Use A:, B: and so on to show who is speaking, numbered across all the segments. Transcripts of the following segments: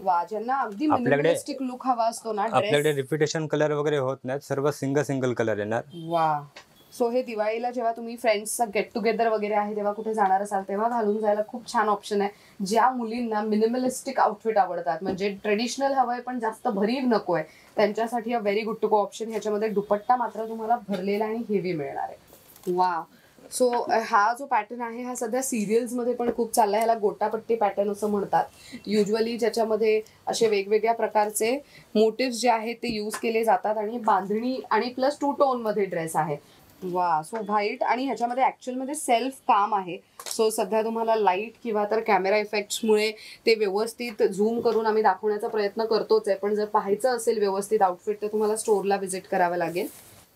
A: वा, ज्यांना अगदी मिनिमलिस्टिक लुक हवा असतो ना,
B: आपल्याकडे रिपिटेशन कलर वगैरे होत नाहीत, सर्व सिंगल कलर येणार.
A: वा. सो हे दिवाळीला जेव्हा तुम्ही फ्रेंड्सचा गेट टुगेदर वगैरे आहे तेव्हा कुठे जाणार असाल तेव्हा घालून जायला खूप छान ऑप्शन आहे. ज्या मुलींना मिनिमलिस्टिक आउटफिट आवडतात, म्हणजे ट्रेडिशनल हवंय पण जास्त भरीव नकोय, त्यांच्यासाठी very good to go option. ह्याच्यामध्ये दुपट्टा मात्र तुम्हाला भरलेला आणि हेवी मिळणार आहे. वा. सो हा जो पॅटर्न आहे हा सध्या सिरियल्स मध्ये पण खूप चाललाय. ह्याला गोटापट्टी पॅटर्न असं म्हणतात. युजली ज्याच्यामध्ये असे वेगवेगळ्या प्रकारचे मोटिव्स जे आहेत ते यूज केले जातात आणि बांधणी आणि प्लस 2 टोन मध्ये ड्रेस आहे. वा. सो व्हाईट आणि ह्याच्यामध्ये ऍक्च्युअल मध्ये सेल्फ काम आहे. सो सध्या तुम्हाला लाईट किंवा तर कॅमेरा इफेक्ट्समुळे ते व्यवस्थित झूम करून आम्ही दाखवण्याचा प्रयत्न करतोच आहे, पण जर पाहायचं असेल व्यवस्थित आउटफिट तर तुम्हाला स्टोअरला व्हिजिट करावं लागेल.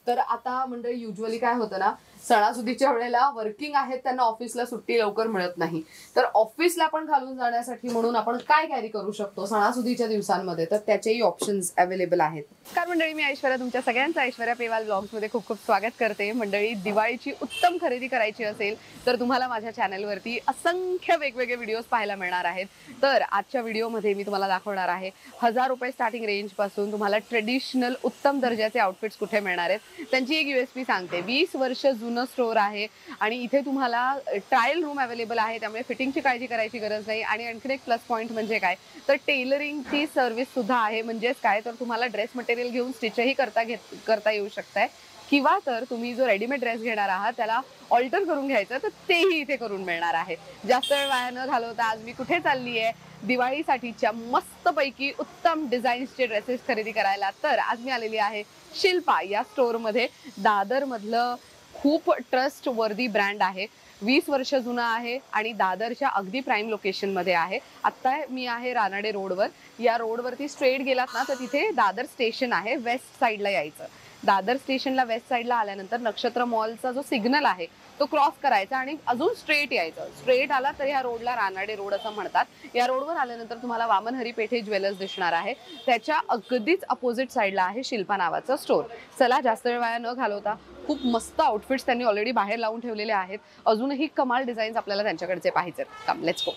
A: तर आता मंडळी युजली काय होतं ना, सणासुदीच्या वेळेला वर्किंग आहेत त्यांना ऑफिसला सुट्टी लवकर मिळत नाही, तर ऑफिसला पण घालून जाण्यासाठी म्हणून आपण काय कॅरी करू शकतो सणासुदीच्या दिवसांमध्ये, तर त्याचेही ऑप्शन्स अवेलेबल आहेत. कारण मंडळी, मी ऐश्वर्या तुमच्या सगळ्यांचं ऐश्वर्या पेवाल ब्लॉग्स मध्ये खूप खूप स्वागत करते. मंडळी, दिवाळीची उत्तम खरेदी करायची असेल तर तुम्हाला माझ्या चॅनलवरती असंख्य वेगवेगळे व्हिडिओज पाहायला मिळणार आहेत. तर आजच्या व्हिडिओमध्ये मी तुम्हाला दाखवणार आहे 1000 रुपये स्टार्टिंग रेंज पासून तुम्हाला ट्रेडिशनल उत्तम दर्जाचे आउटफिट्स कुठे मिळणार आहेत. त्यांची एक USP सांगते. 20 वर्ष जुनं स्टोअर आहे आणि इथे तुम्हाला ट्रायल रूम अवेलेबल आहे, त्यामुळे फिटिंगची काळजी करायची गरज नाही. आणि आणखीन एक प्लस पॉईंट म्हणजे काय, तर टेलरिंगची सर्व्हिस सुद्धा आहे. म्हणजेच काय, तर तुम्हाला ड्रेस मटेरियल घेऊन स्टिचही करता येऊ शकताय, किंवा तर तुम्ही जो रेडीमेड ड्रेस घेणार आहात त्याला ऑल्टर करून घ्यायचं तर तेही इथे करून मिळणार आहे. जास्त वेळ वाया न घालवता आज मी कुठे चालली आहे, दिवाळीसाठीच्या मस्तपैकी उत्तम डिझाईन्सचे ड्रेसेस खरेदी करायला. तर आज मी आलेली आहे शिल्पा या स्टोअरमध्ये. दादर मधलं खूप ट्रस्ट वर्दी ब्रँड आहे. 20 वर्ष जुना आहे आणि दादरच्या अगदी प्राईम लोकेशन मध्ये आहे. आता मी आहे रानाडे रोडवर. या रोडवरती स्ट्रेट गेलात ना तर तिथे दादर स्टेशन आहे. वेस्ट साईडला यायचं. दादर स्टेशनला वेस्ट साईडला आल्यानंतर नक्षत्र मॉलचा जो सिग्नल आहे तो क्रॉस करायचा आणि अजून स्ट्रेट यायचं. स्ट्रेट आला तर ह्या रोडला रानाडे रोड असं म्हणतात. या रोडवर आल्यानंतर तुम्हाला वामन हरी पेठे ज्वेलर्स दिसणार आहे. त्याच्या अगदीच अपोजिट साईडला आहे शिल्पा नावाचं स्टोअर. चला, जास्त वेळ वाया न घालवता, खूप मस्त आउटफिट्स त्यांनी ऑलरेडी बाहेर लावून ठेवलेले आहेत. अजूनही कमाल डिझाईन्स आपल्याला त्यांच्याकडचे पाहिजे. Come let's go.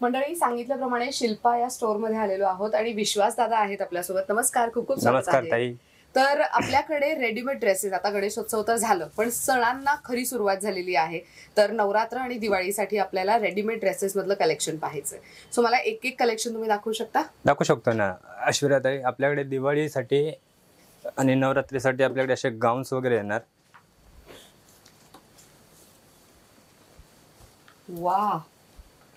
A: मंडळी, सांगितल्याप्रमाणे शिल्पा या स्टोअर मध्ये आलेलो आहोत आणि विश्वास दादा आहेत आपल्यासोबत. नमस्कार, खूप खूप
B: नमस्कार ताई.
A: तर आपल्याकडे रेडीमेड ड्रेसेस, आता गणेशोत्सव तर झालं पण सणांना खरी सुरुवात झालेली आहे. तर नवरात्र आणि दिवाळीसाठी आपल्याला रेडीमेड ड्रेसेस मधलं कलेक्शन पाहायचंय. सो मला एक एक कलेक्शन तुम्ही दाखवू शकता?
B: दाखवू शकतो ना ऐश्वर्या ताई. आपल्याकडे दिवाळीसाठी आणि नवरात्रीसाठी आपल्याकडे असे गाऊन्स वगैरे येणार.
A: वा,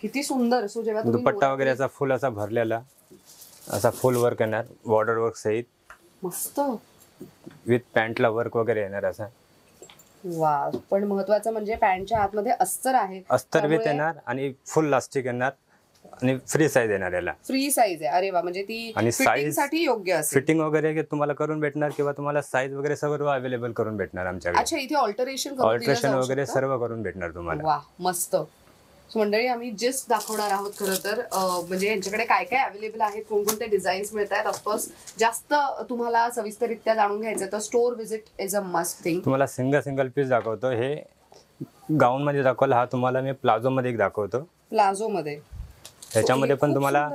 A: किती सुंदर. सो जेव्हा
B: दुपट्टा वगैरे असा फुल असा भरलेला, असा फुल वर्क येणार, बॉर्डर वर्क सहित.
A: मस्त.
B: विथ पॅन्टला वर्क वगैरे येणार असा.
A: वा. पण महत्वाचं म्हणजे पॅन्टच्या आतमध्ये अस्तर आहे.
B: अस्तर विथ येणार आणि फुल लास्टिक येणार आणि फ्री साईज येणार. याला
A: फ्री साईज आहे. अरे वा, म्हणजे ती फिटिंग साठी योग्य असेल.
B: फिटिंग वगैरे तुम्हाला करून भेटणार किंवा तुम्हाला साईज वगैरे सर्व अवेलेबल करून भेटणार आमच्याकडे.
A: अच्छा, इथे ऑल्टरेशन
B: वगैरे सर्व करून भेटणार तुम्हाला.
A: वा, मस्त. मंडळी, आम्ही जस्ट दाखवणार आहोत खरं तर, म्हणजे यांच्याकडे काय काय अवेलेबल आहे, कोणकोणते डिझाईन्स मिळत आहेत. ऑफकोर्स जास्त तुम्हाला सविस्तररित्या जाणून घ्यायचं तर store visit is a must thing.
B: तुम्हाला सिंगल पीस दाखवतो. हे गाऊन मध्ये दाखवलं, हा तुम्हाला मी प्लाझो मध्ये दाखवतो.
A: प्लाझो मध्ये
B: त्याच्यामध्ये पण तुम्हाला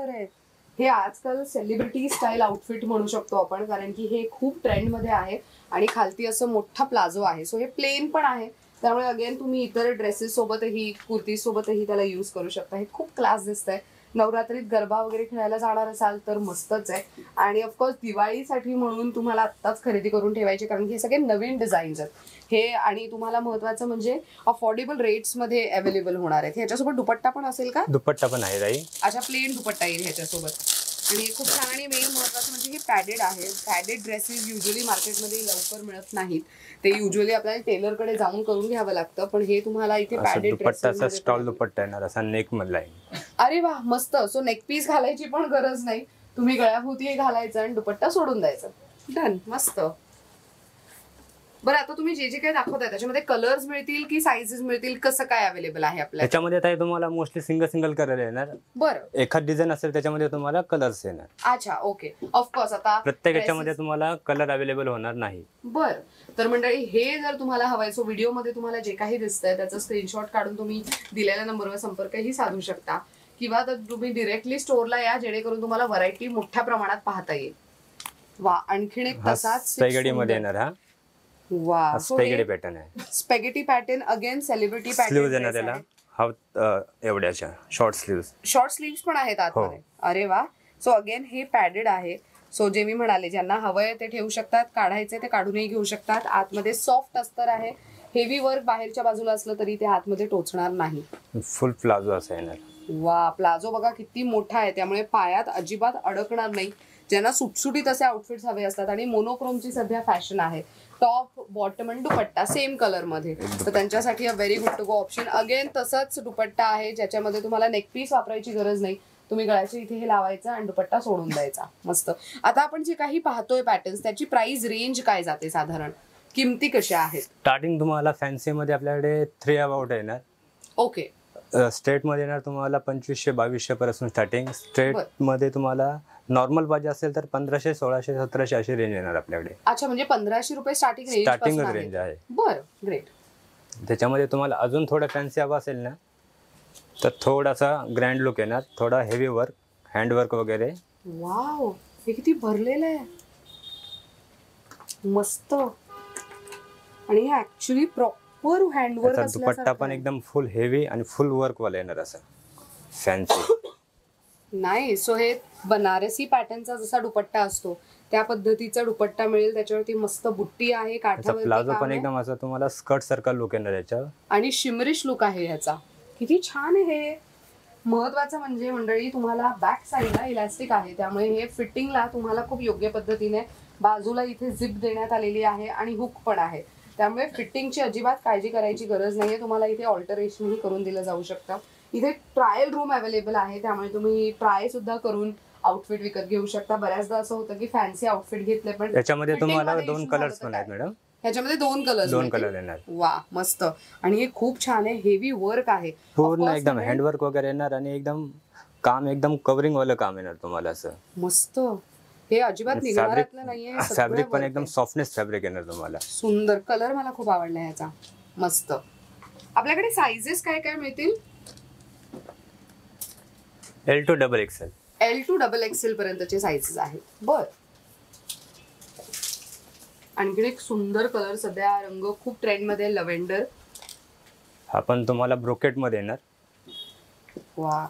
A: हे आजकाल सेलिब्रिटी स्टाईल आउटफिट म्हणू शकतो आपण, कारण की हे खूप ट्रेंड मध्ये आहे आणि खालती असं मोठा प्लाझो आहे. सो हे प्लेन पण आहे, त्यामुळे अगेन तुम्ही इतर ड्रेसेस सोबतही, कुर्ती सोबतही त्याला यूज करू शकता. हे खूप क्लास दिसतंय. नवरात्रीत गरबा वगैरे खेळायला जाणार असाल तर मस्तच आहे. आणि ऑफकोर्स दिवाळीसाठी म्हणून तुम्हाला आत्ताच खरेदी करून ठेवायची, कारण की हे सगळे नवीन डिझाईन्स आहेत हे. आणि तुम्हाला महत्वाचं म्हणजे अफोर्डेबल रेट्स मध्ये अवेलेबल होणार आहेत. ह्याच्यासोबत दुपट्टा पण असेल का?
B: दुपट्टा पण आहे ताई.
A: अच्छा, प्लेन दुपट्टा येईल ह्याच्यासोबत. आणि खूप छान. आणि मेन महत्वाचं म्हणजे हे पॅडेड आहे. पॅडेड ड्रेसेस युजली मार्केटमध्ये लवकर मिळत नाहीत. ते युजली आपल्याला टेलरकडे जाऊन करून घ्यावं लागतं, पण हे तुम्हाला इथे पॅडेड
B: दुपट्टा, स्टॉल दुपट्टा येणार असा नेक मधला आहे.
A: अरे वा, मस्त. सो नेक पीस घालायची पण गरज नाही, तुम्ही गळ्याभोवती घालायचं आणि दुपट्टा सोडून द्यायचं. डन. मस्त. बरं, आता तुम्ही जे जे काही दाखवताय त्याच्यामध्ये कलर्स मिळतील की साईजेस मिळतील, कसं काय अवेलेबल आहे आपल्याला?
B: त्याच्यामध्ये ताई तुम्हाला मोस्टली सिंगल कलर येणार.
A: बरं.
B: एखाद डिझाईन असेल त्याच्यामध्ये तुम्हाला कलर्स येणार.
A: अच्छा, ओके. ऑफकोर्स आता
B: प्रत्येक याच्यामध्ये तुम्हाला कलर अवेलेबल होणार नाही.
A: बरं. तर मंडळी, हे जर तुम्हाला हवंय, सो व्हिडिओमध्ये तुम्हाला जे काही दिसतंय त्याचा स्क्रीनशॉट काढून तुम्ही दिलेल्या नंबरवर संपर्कही साधू शकता. किंवा तर तुम्ही डिरेक्टली स्टोअरला या, जेणेकरून तुम्हाला व्हरायटी मोठ्या प्रमाणात पाहता येईल. वा, आणखीन एक
B: हा
A: तसाच
B: स्पेगडी मध्ये येणार हा
A: वा.
B: स्पेगडी पॅटर्न आहे.
A: Spaghetti pattern again celebrity
B: sleeve येणार
A: पॅटर्न.
B: त्याला एवढ्याच्या शॉर्ट स्लीव्ह.
A: शॉर्ट स्लीव्स पण आहेत आतमध्ये. अरे वा. सो अगेन हे पॅडेड आहे. सो जे मी म्हणाले, ज्यांना हवंय ते ठेवू शकतात, काढायचे ते काढूनही घेऊ शकतात. आतमध्ये सॉफ्ट अस्तर आहे. हेवी वर्क बाहेरच्या बाजूला असलं तरी ते आतमध्ये टोचणार नाही.
B: फुल प्लाझो असं येणार.
A: वा, प्लाझो बघा किती मोठा आहे, त्यामुळे पायात अजिबात अडकणार नाही. ज्यांना सुटसुटीत असे आउटफिट्स हवे असतात आणि मोनोक्रोमची सध्या फॅशन आहे, टॉप बॉटम आणि दुपट्टा सेम कलर मध्ये, तर त्यांच्यासाठी a very good to go option. Again तसंच दुपट्टा आहे, ज्याच्यामध्ये तुम्हाला नेकपीस वापरायची गरज नाही. तुम्ही गळ्याच्या इथे हे लावायचं आणि दुपट्टा सोडून द्यायचा. मस्त. आता आपण जे काही पाहतोय पॅटर्न्स, त्याची प्राइस रेंज काय जाते साधारण? किमती कशा आहेत?
B: स्टार्टिंग तुम्हाला फॅन्सी मध्ये आपल्याकडे 3 अबाउट येणार.
A: ओके.
B: स्ट्रेट मध्ये येणार तुम्हाला 2500-2200 पासून स्टार्टिंग. स्ट्रेट मध्ये तुम्हाला नॉर्मल पाहिजे असेल तर 1500, 1600, 1700 अशी रेंज येणार आपल्याकडे.
A: अच्छा, म्हणजे 1500 रुपये स्टार्टिंग
B: रेंज आहे.
A: बरं, ग्रेट.
B: त्याच्यामध्ये तुम्हाला अजून थोडं फॅन्सी हवा असेल ना, तर थोडासा ग्रँड लुक येणार, थोडा हेवी वर्क, हँडवर्क वगैरे.
A: वाव, हे किती भरलेलं आहे, मस्त. आणि हे ऍक्च्युली प्रॉपर हँडवर्क
B: असल्यासारखं. दुपट्टा पण एकदम फुल हेवी आणि फुल वर्क वाला येणार असं फॅन्सी.
A: नाही, सो हे बनारसी पॅटर्नचा जसा दुपट्टा असतो त्या पद्धतीचा दुपट्टा मिळेल. त्याच्यावरती मस्त बुट्टी आहे, काठावरती
B: प्लाझो
A: काम
B: पण
A: आहे.
B: एकदम असं तुम्हाला स्कर्ट सारखा लुक येणार याच्यावर
A: आणि शिमरिश लुक आहे ह्याचा. किती छान आहे हे. महत्वाचं म्हणजे मंडळी, तुम्हाला बॅक साईडला इलास्टिक आहे, त्यामुळे हे फिटिंगला तुम्हाला खूप योग्य पद्धतीने, बाजूला इथे झिप देण्यात आलेली आहे आणि हुक पण आहे, त्यामुळे फिटिंगची अजिबात काळजी करायची गरज नाहीये. तुम्हाला इथे ऑल्टरेशनही करून दिलं जाऊ शकतं. इथे ट्रायल रूम अवेलेबल आहे, त्यामुळे तुम्ही ट्राय सुद्धा करून आउटफिट विकत घेऊ शकता. बऱ्याचदा असं होतं की फॅन्सी आउटफिट घेतले पण
B: त्याच्यामध्ये तुम्हाला 2 कलर्स पण आहेत मॅडम.
A: ह्याच्यामध्ये 2 कलर
B: येणार.
A: वा, मस्त. आणि हे खूप छान आहे, हेवी वर्क आहे
B: पूर्ण एकदम हँडवर्क वगैरे येणार आणि एकदम काम एकदम कव्हरिंग वालं काम येणार तुम्हाला असं
A: मस्त. हे अजिबात निघणारातलं नाहीये.
B: फॅब्रिक पण एकदम सॉफ्टनेस फॅब्रिक येणार तुम्हाला.
A: सुंदर कलर मला खूप आवडला ह्याचा, मस्त. आपल्याकडे साइजेस काय काय मिळतील?
B: L to XXL.
A: L to XXL पर्यंतचे साइजेस आहेत. बर. आणखी एक सुंदर कलर, सध्या रंग खूप ट्रेंड मध्ये, लव्हेंडर.
B: हा पण तुम्हाला ब्रोकेट मध्ये येणार.
A: वा.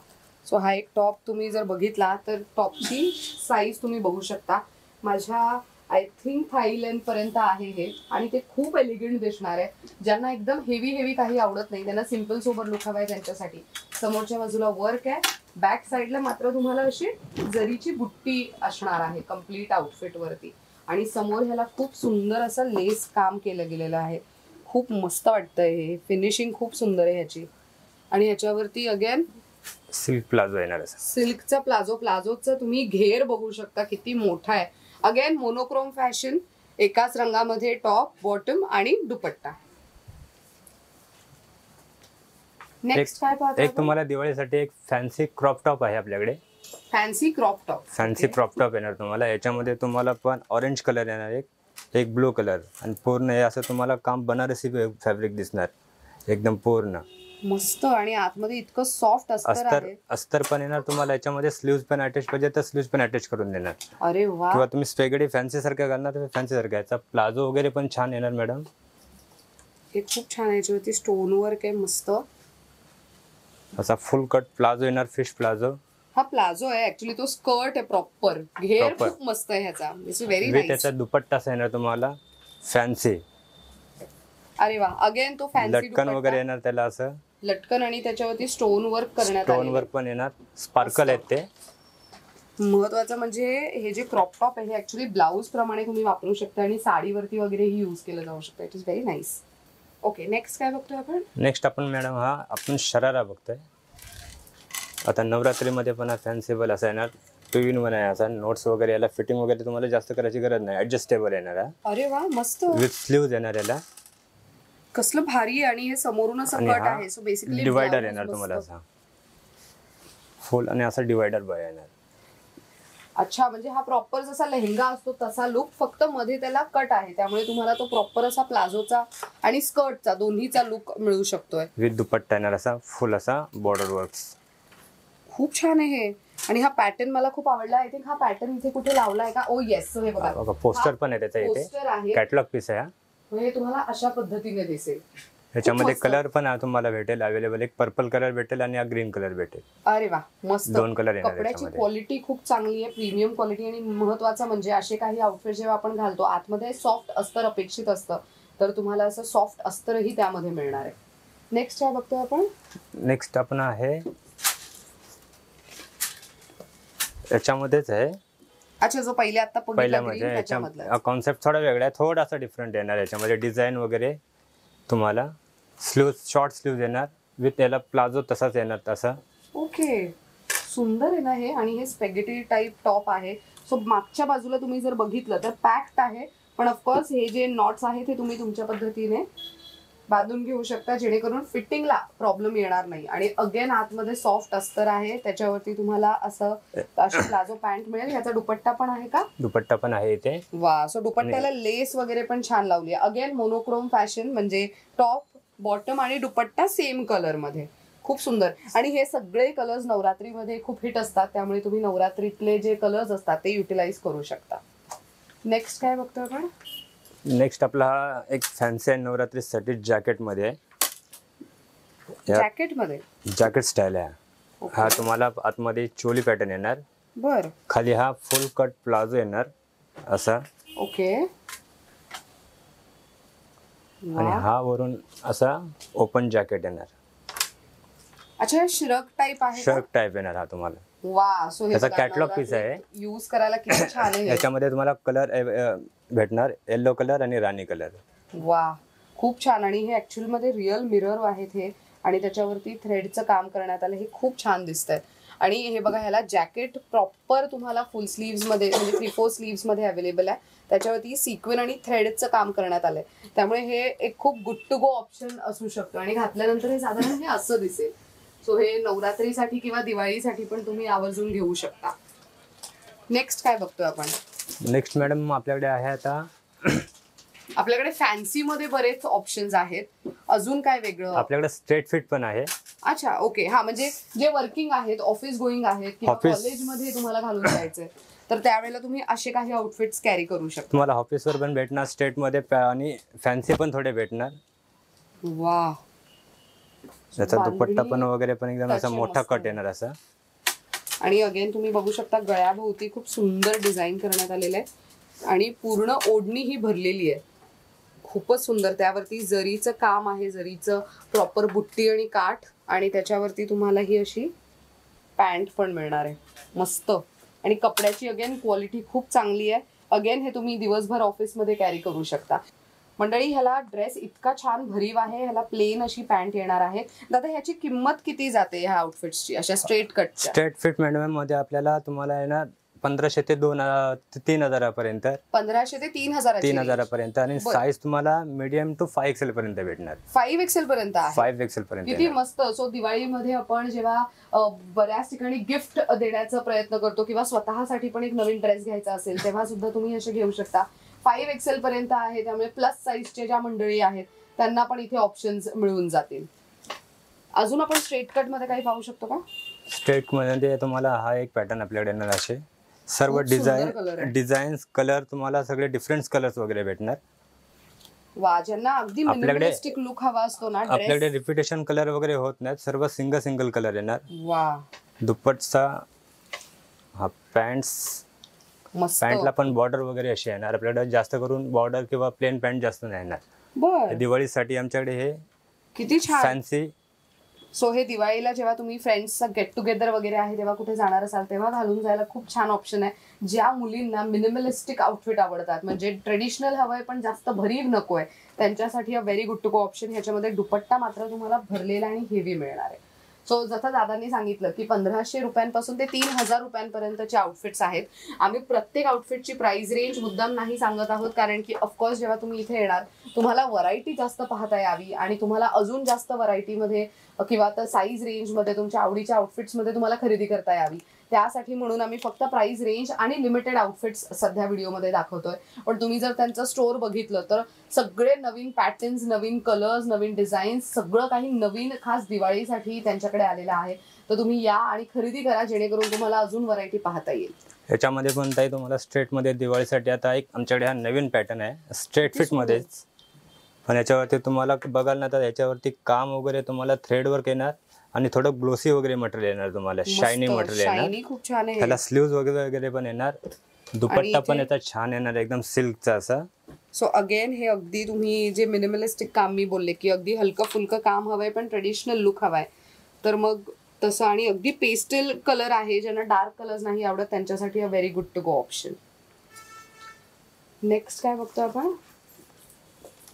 A: सो हा एक टॉप तुम्ही जर बघितला तर टॉपची साईज तुम्ही बघू शकता. माझ्या आय थिंक थाई लेंथ पर्यंत आहे हे, आणि ते खूप एलिगंट दिसणार आहे. ज्यांना एकदम हेवी काही आवडत नाही, त्यांना सिम्पल सोबर लुक हवाय त्यांच्यासाठी. समोरच्या बाजूला वर्क आहे, बॅक साईडला मात्र तुम्हाला अशी जरीची बुट्टी असणार आहे कम्प्लीट आउटफिट वरती, आणि समोर ह्याला खूप सुंदर असं लेस काम केलं गेलेलं आहे. खूप मस्त वाटतंय हे, फिनिशिंग खूप सुंदर आहे ह्याची. आणि ह्याच्यावरती अगेन
B: सिल्क प्लाझो येणार.
A: सिल्कचा प्लाझोचा तुम्ही घेर बघू शकता किती मोठा आहे. अगेन मोनोक्रोम फॅशन, एकाच रंगामध्ये टॉप, बॉटम आणि दुपट्टा. नेक्स्ट काय पाहतो?
B: एक तुम्हाला दिवाळीसाठी एक फॅन्सी क्रॉप टॉप आहे आपल्याकडे.
A: फॅन्सी क्रॉप टॉप
B: येणार तुम्हाला. याच्यामध्ये तुम्हाला पण ऑरेंज कलर येणार, एक ब्लू कलर, आणि पूर्ण हे असं तुम्हाला काम बनारसी फॅब्रिक दिसणार एकदम पूर्ण
A: मस्त. आणि आतमध्ये इतकं सॉफ्ट
B: अस्तर पण येणार तुम्हाला. याच्यामध्ये स्लीव्ज पण अटॅच पाहिजे तर स्लीव्ज पण अटॅच करून देणार.
A: अरे वा.
B: किंवा तुम्ही स्पेगडी फॅन्सी सारखं घालणार तर फॅन्सी सारखं. याचा प्लाझो वगैरे पण छान येणार मॅडम.
A: हे खूप छान आहे, याच्यावरती स्टोन वर्क आहे मस्त.
B: असा फुल कट प्लाझो येणार, फिश प्लाझो.
A: हा प्लाझो आहे ऍक्च्युली, तो स्कर्ट आहे प्रॉपर. घेर खूप मस्त आहे ह्याचा, दिस इज व्हेरी नाईस.
B: त्याचा दुपट्टा येणार तुम्हाला फॅन्सी.
A: अरे वा. अगेन तो फॅन्सी
B: लटकन वगैरे येणार त्याला, असं
A: लटकन, आणि त्याच्यावरती स्टोन वर्क करण्यात आले.
B: स्टोन वर्क पण येणार, स्पार्कल आहेत ते.
A: महत्वाचं म्हणजे हे जे क्रॉप टॉप आहे हे ऍक्च्युली ब्लाऊज प्रमाणे तुम्ही वापरू शकता आणि साडीवरती वगैरे ही युज केलं जाऊ शकतं. It is very nice. Okay, next काय बघतोय आपण?
B: नेक्स्ट आपण मॅडम आपण शरारा बघतोय. आता नवरात्रीमध्ये पण हा फॅन्सीबल असा येणार, 2 in 1 आहे असा. नोट्स वगैरे याला फिटिंग वगैरे तुम्हाला जास्त करायची गरज नाही, ऍडजस्टेबल येणार.
A: अरे वा, मस्त.
B: विथ स्लीव्ज येणार याला.
A: कसलं भारी. आणि हे समोरून असं कट आहे, सो बेसिकली
B: डिवायडर येणार तुम्हाला असा फुल, आणि असा डिवायडर बॉय येणार.
A: अच्छा, म्हणजे हा प्रॉपर जसा लेहंगा असतो तसा लुक, फक्त मध्ये त्याला कट आहे, त्यामुळे तुम्हाला तो प्रॉपर असा प्लाझोचा आणि स्कर्टचा दोन्हीचा लुक मिळू शकतोय.
B: विथ दुपट्टा येणार असा फुल, असा बॉर्डर वर्क्स.
A: खूप छान आहे हे. आणि हा पॅटर्न मला खूप आवडला. आय थिंक हा पॅटर्न इथे कुठे लावलाय का? ओ येस. सो हे बघा
B: पोस्टर पण आहे त्याचा
A: पोस्टर
B: इथे,
A: आहे.
B: कॅटलॉग पीस आहे हा.
A: हे तुम्हाला अशा पद्धतीने दिसेल.
B: ह्याच्यामध्ये
A: मस्त.
B: कलर पण तुम्हाला भेटेल अवेलेबल. एक पर्पल कलर भेटेल आणि ग्रीन कलर भेटेल.
A: अरे वा मस्त.
B: 2 कलर येणार
A: कपड्याची
B: याच्यामध्ये.
A: क्वालिटी खूप चांगली आहे, प्रीमियम क्वालिटी. आणि महत्वाचं म्हणजे असे काही आउटफिट जेव्हा आपण घालतो आतमध्ये सॉफ्ट अस्तर अपेक्षित असतं, तर तुम्हाला असं सॉफ्ट अस्तरही त्यामध्ये मिळणार आहे. नेक्स्ट काय बघतोय आपण?
B: नेक्स्ट आपण आहे याच्यामध्येच आहे.
A: अच्छा, जो पहिले आता
B: पहिल्या म्हणजे याच्या कॉन्सेप्ट थोडा वेगळा आहे, थोडासा डिफरंट येणार. याच्यामध्ये डिझाईन वगैरे तुम्हाला स्लीव्ह शॉर्ट स्लीव्ह येणार विथ याला प्लाझो तसाच येणार तसा.
A: ओके, सुंदर आहे ना हे. आणि हे स्पॅगेटी टाइप टॉप आहे. सो मागच्या बाजूला तुम्ही जर बघितलं तर पॅक्ड आहे, पण ऑफकोर्स हे जे नॉट्स आहेत हे तुम्ही तुमच्या पद्धतीने बांधून घेऊ शकता, जेणेकरून फिटिंगला प्रॉब्लेम येणार नाही. आणि अगेन आतमध्ये सॉफ्ट अस्तर आहे, त्याच्यावरती तुम्हाला असं अशी प्लाझो पॅन्ट मिळेल. ह्याचा दुपट्टा पण आहे का?
B: दुपट्टा पण आहे इथे.
A: वा. सो दुपट्ट्याला लेस वगैरे पण छान लावली आहे. अगेन मोनोक्रोम फॅशन, म्हणजे टॉप बॉटम आणि दुपट्टा सेम कलर मध्ये. खूप सुंदर. आणि हे सगळे कलर्स नवरात्रीमध्ये खूप हिट असतात, त्यामुळे तुम्ही नवरात्रीतले जे कलर्स असतात ते युटिलाइज करू शकता. नेक्स्ट काय बघतो आपण?
B: नेक्स्ट आपला हा एक फॅन्सी आहे नवरात्रीसाठी जॅकेट मध्ये.
A: जॅकेट मध्ये
B: जॅकेट स्टाईल आहे हा. तुम्हाला आतमध्ये चोली पॅटर्न येणार.
A: बर.
B: खाली हा फुल कट प्लाझो येणार असा.
A: ओके.
B: आणि हा वरून असा ओपन जॅकेट येणार.
A: अच्छा, श्रग टाइप आहे.
B: शर्ट टाइप येणार हा तुम्हाला.
A: वा. सो
B: त्याचा कॅटलॉग पीस आहे.
A: यूज करायला किती छान आहे.
B: याच्यामध्ये तुम्हाला कलर भेटणार, येलो कलर आणि राणी कलर.
A: वा, खूप छान. आणि हे ऍक्च्युअल मध्ये रिअल मिरर आहेत हे, आणि त्याच्यावरती थ्रेडचं काम करण्यात आलं. हे खूप छान दिसतंय. आणि हे बघा, ह्याला जॅकेट प्रॉपर तुम्हाला फुल स्लीव्स मध्ये म्हणजे 3/4 स्लीव्स मध्ये अवेलेबल आहे. त्याच्यावरती सिक्वेन आणि थ्रेडचं काम करण्यात आलंय, त्यामुळे हे एक खूप गुड टू गो ऑप्शन असू शकतं. आणि घातल्यानंतर हे साधारण हे असं दिसेल. सो हे नवरात्रीसाठी किंवा दिवाळीसाठी पण तुम्ही आवर्जून घेऊ शकता. नेक्स्ट काय बघतोय आपण?
B: नेक्स्ट मॅडम आपल्याकडे आहे आता
A: आपल्याकडे फॅन्सी मध्ये बरेच ऑप्शन्स आहेत. अजून काय वेगळं?
B: आपल्याकडे स्ट्रेट फिट पण आहे.
A: अच्छा, ओके. हा, म्हणजे जे वर्किंग आहेत, ऑफिस गोईंग आहेत किंवा कॉलेजमध्ये तुम्हाला घालून जायचंय, तर त्यावेळेला तुम्ही असे काही आउटफिट्स कॅरी करू शकता.
B: तुम्हाला ऑफिसवर पण भेटणार स्ट्रेट मध्ये आणि फॅन्सी पण थोडे भेटणार.
A: वा.
B: त्याचा दुपट्टा पण वगैरे पण एकदम असा मोठा कट येणार असा.
A: आणि अगेन तुम्ही बघू शकता गळ्याभोवती खूप सुंदर डिझाईन करण्यात आलेलं आहे, आणि पूर्ण ओढणी ही भरलेली आहे. खूपच सुंदर. त्यावरती जरीचं काम आहे, जरीचं प्रॉपर बुट्टी आणि काठ. आणि त्याच्यावरती तुम्हाला ही अशी पॅन्ट पण मिळणार आहे. मस्त. आणि कपड्याची अगेन क्वालिटी खूप चांगली आहे. अगेन हे तुम्ही दिवसभर ऑफिसमध्ये कॅरी करू शकता. मंडळी, ह्याला ड्रेस इतका छान भरीव आहे. ह्याला प्लेन अशी पॅन्ट येणार आहे. दादा, ह्याची किंमत किती जाते ह्या आउटफिट्सची, अशा स्ट्रेट कटच्या?
B: स्ट्रेट फिट मॅडम मध्ये आपल्याला तुम्हाला येणार 1500 ते 3000 पर्यंत.
A: 1500 ते 3000
B: पर्यंत. आणि साईज तुम्हाला मीडियम टू 5XL पर्यंत भेटणार.
A: 5XL पर्यंत आहे.
B: 5XL पर्यंत.
A: किती मस्त. सो दिवाळीमध्ये आपण जेव्हा बऱ्याच ठिकाणी गिफ्ट देण्याचा प्रयत्न करतो किंवा स्वतःसाठी पण एक नवीन ड्रेस घ्यायचा असेल, तेव्हा सुद्धा तुम्ही असे घेऊ शकता. 5XL पर्यंत आहे, त्यामुळे प्लस साईजचे ज्या मंडळी आहेत त्यांना पण इथे ऑप्शन्स मिळून जातील. अजून आपण स्ट्रेट कट मध्ये काही पाहू शकतो का?
B: स्ट्रेट मध्ये तुम्हाला हा एक पॅटर्न आपल्याकडे येणार. असे सर्व डिझाईन्स कलर तुम्हाला सगळे डिफरंट कलर्स वगैरे भेटणार.
A: वा. ज्यांना अगदी मिनिमलिस्टिक लुक हवा असतो ना,
B: आपल्याकडे रिपिटेशन कलर वगैरे होत नाहीत, सर्व सिंगल कलर येणार.
A: वा.
B: दुपट्टा हा पॅन्टला पण बॉर्डर वगैरे अशी येणार. आपल्याकडे जास्त करून बॉर्डर किंवा प्लेन पॅन्ट जास्त नाही येणार.
A: बर.
B: दिवाळीसाठी आमच्याकडे हे
A: किती छान
B: फॅन्सी.
A: सो हे दिवाळीला जेव्हा तुम्ही फ्रेंड्सचा गेट टुगेदर वगैरे आहे तेव्हा कुठे जाणार असाल तेव्हा घालून जायला खूप छान ऑप्शन आहे. ज्या मुलींना मिनिमलिस्टिक आउटफिट आवडतात, म्हणजे ट्रेडिशनल हवंय पण जास्त भरीव नकोय, त्यांच्यासाठी a very good to go option. ह्याच्यामध्ये दुपट्टा मात्र तुम्हाला भरलेला आणि हेवी मिळणार आहे. सो जसं दादांनी सांगितलं की 1500 रुपयांपासून ते 3000 रुपयांपर्यंतचे आउटफिट्स आहेत. आम्ही प्रत्येक आउटफिटची प्राइस रेंज मुद्दाम नाही सांगत आहोत, कारण की ऑफकोर्स जेव्हा तुम्ही इथे येणार तुम्हाला व्हरायटी जास्त पाहता यावी आणि तुम्हाला अजून जास्त व्हरायटीमध्ये किंवा तर साईज रेंजमध्ये तुमच्या आवडीच्या आउटफिट्समध्ये तुम्हाला खरेदी करता यावी, त्यासाठी म्हणून आम्ही फक्त प्राइस रेंज आणि लिमिटेड आउटफिट्स सध्या व्हिडिओमध्ये दाखवतोय. पण तुम्ही जर त्यांचं स्टोअर बघितलं तर सगळे नवीन पॅटर्न्स, नवीन कलर्स, नवीन डिझाईन्स, सगळं काही नवीन खास दिवाळीसाठी त्यांच्याकडे आलेलं आहे. तर तुम्ही या आणि खरेदी करा, जेणेकरून तुम्हाला अजून व्हरायटी पाहता येईल.
B: याच्यामध्ये पण ताई तुम्हाला स्ट्रेटमध्ये दिवाळीसाठी आता एक आमच्याकडे हा नवीन पॅटर्न आहे स्ट्रेट फिटमध्येच. पण याच्यावरती तुम्हाला बघाल ना तर याच्यावरती काम वगैरे तुम्हाला थ्रेड वर्क येणार आणि थोडं ग्लोसी वगैरे मटेरियल येणार तुम्हाला, शायनी मटेरियल
A: शायनी खूप छान आहे.
B: त्याला स्लीव्ज वगैरे वगैरे पण येणार. दुपट्टा पण याचा छान येणार एकदम सिल्कचा असा.
A: सो अगेन हे अगदी तुम्ही जे मिनिमलिस्टिक काम मी बोलले की अगदी हलकं फुलकं काम हवंय पण ट्रेडिशनल लुक हवाय, तर मग तसं. आणि अगदी पेस्टल कलर आहे, ज्यांना डार्क कलर्स नाही आवडत त्यांच्यासाठी a very good to go option. Next काय बघतो आपण?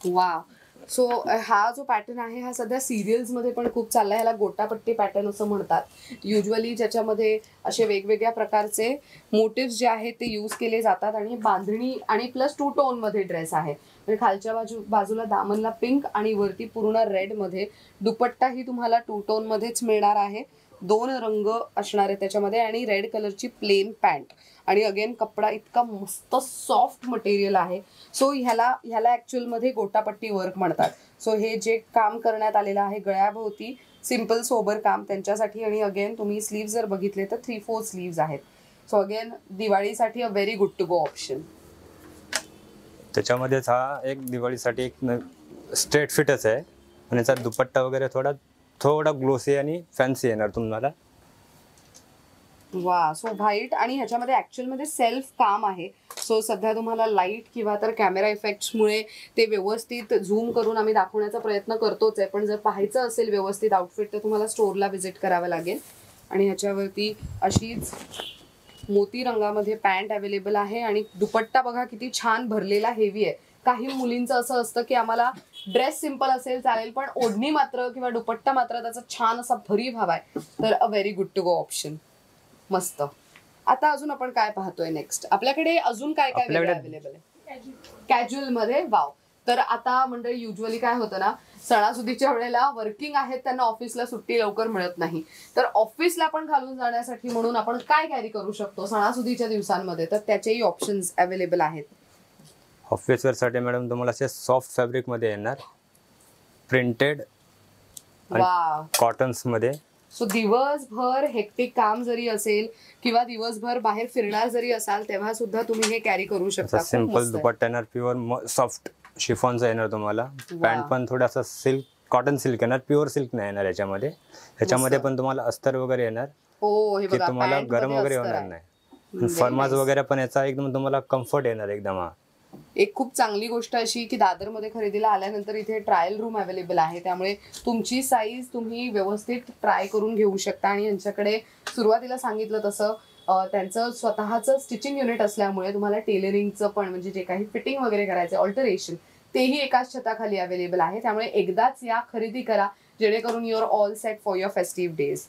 A: वा, सो हा जो पॅटर्न आहे हा सध्या सिरियल्स मध्ये पण खूप चाललाय. ह्याला गोटापट्टी पॅटर्न असं म्हणतात. युजली ज्याच्यामध्ये असे वेगवेगळ्या प्रकारचे मोटिव्स जे आहेत ते यूज केले जातात आणि बांधणी आणि प्लस 2 टोन मध्ये ड्रेस आहे. म्हणजे खालच्या बाजूला दामनला पिंक आणि वरती पूर्ण रेड मध्ये. दुपट्टा ही तुम्हाला 2 टोन मध्येच मिळणार आहे. 2 रंग असणार आहे त्याच्यामध्ये आणि रेड कलरची प्लेन पॅन्ट. आणि अगेन कपडा इतका मस्त सॉफ्ट मटेरियल आहे. सो ह्याला ऍक्च्युअल मध्ये गोटापट्टी वर्क म्हणतात. सो हे जे काम करण्यात आलेलं आहे गळ्याभोवती सिम्पल सोबर काम त्यांच्यासाठी. आणि अगेन तुम्ही स्लीव्ह जर बघितले तर 3/4 स्लीव्ज आहेत. सो अगेन दिवाळीसाठी a very good to go option.
B: त्याच्यामध्येच हा एक दिवाळीसाठी एक स्ट्रेट फिटच आहे आणि याचा दुपट्टा वगैरे थोडा ग्लोसी आणि फॅन्सी येणार तुम्हाला.
A: वा, सो व्हाईट आणि ह्याच्यामध्ये ऍक्च्युअल मध्ये सेल्फ काम आहे. सो सध्या तुम्हाला लाईट किंवा तर कॅमेरा इफेक्ट्समुळे ते व्यवस्थित झूम करून आम्ही दाखवण्याचा प्रयत्न करतोच आहे. पण जर पाहायचं असेल व्यवस्थित आउटफिट तर तुम्हाला स्टोअरला व्हिजिट करावं लागेल. आणि ह्याच्यावरती अशीच मोती रंगामध्ये पॅन्ट अवेलेबल आहे. आणि दुपट्टा बघा किती छान भरलेला हेवी आहे. काही मुलींचं असं असतं की आम्हाला ड्रेस सिम्पल असेल चालेल पण ओढणी मात्र किंवा दुपट्टा मात्र त्याचा छान असा भरीव हवाय, तर a very good to go option. मस्त. आता अजून आपण काय पाहतोय नेक्स्ट? आपल्याकडे अजून काय काय अवेलेबल आहे कॅज्युअल मध्ये? वाव. तर आता मंडळी युजली काय होतं ना, सणासुदीच्या वेळेला वर्किंग आहेत त्यांना ऑफिसला सुट्टी लवकर मिळत नाही. तर ऑफिसला पण घालून जाण्यासाठी म्हणून आपण काय कॅरी करू शकतो सणासुदीच्या दिवसांमध्ये, तर त्याचेही ऑप्शन्स अवेलेबल आहेत.
B: ऑफिस वेअर साठी मॅडम तुम्हाला असे सॉफ्ट फॅब्रिक मध्ये येणार, प्रिंटेड कॉटन्स मध्ये.
A: सो दिवसभर हेक्टिक काम जरी असेल किंवा दिवसभर बाहेर फिरणार जरी असाल तेव्हा सुद्धा तुम्ही हे कॅरी करू शकता.
B: सिंपल दुपट्टा येणार, प्युअर सॉफ्ट शिफॉनचा येणार तुम्हाला. पॅन्ट पण थोडासा सिल्क, कॉटन सिल्क येणार, प्युअर सिल्क नाही येणार याच्यामध्ये. ह्याच्यामध्ये पण तुम्हाला अस्तर वगैरे येणार की तुम्हाला गरम वगैरे होणार नाही. फर्माज वगैरे पण याचा एकदम तुम्हाला कम्फर्ट येणार एकदम. हा
A: एक खूप चांगली गोष्ट अशी की दादरमध्ये खरेदीला आल्यानंतर इथे ट्रायल रूम अवेलेबल आहे. त्यामुळे तुमची साईज तुम्ही व्यवस्थित ट्राय करून घेऊ शकता. आणि यांच्याकडे सुरुवातीला सांगितलं तसं त्यांचं स्वतःचं स्टिचिंग युनिट असल्यामुळे तुम्हाला टेलरिंगचं पण म्हणजे जे काही फिटिंग वगैरे करायचं ऑल्टरेशन तेही एकाच छताखाली अवेलेबल आहे. त्यामुळे एकदाच या खरेदी करा जेणेकरून your all set for your festive days.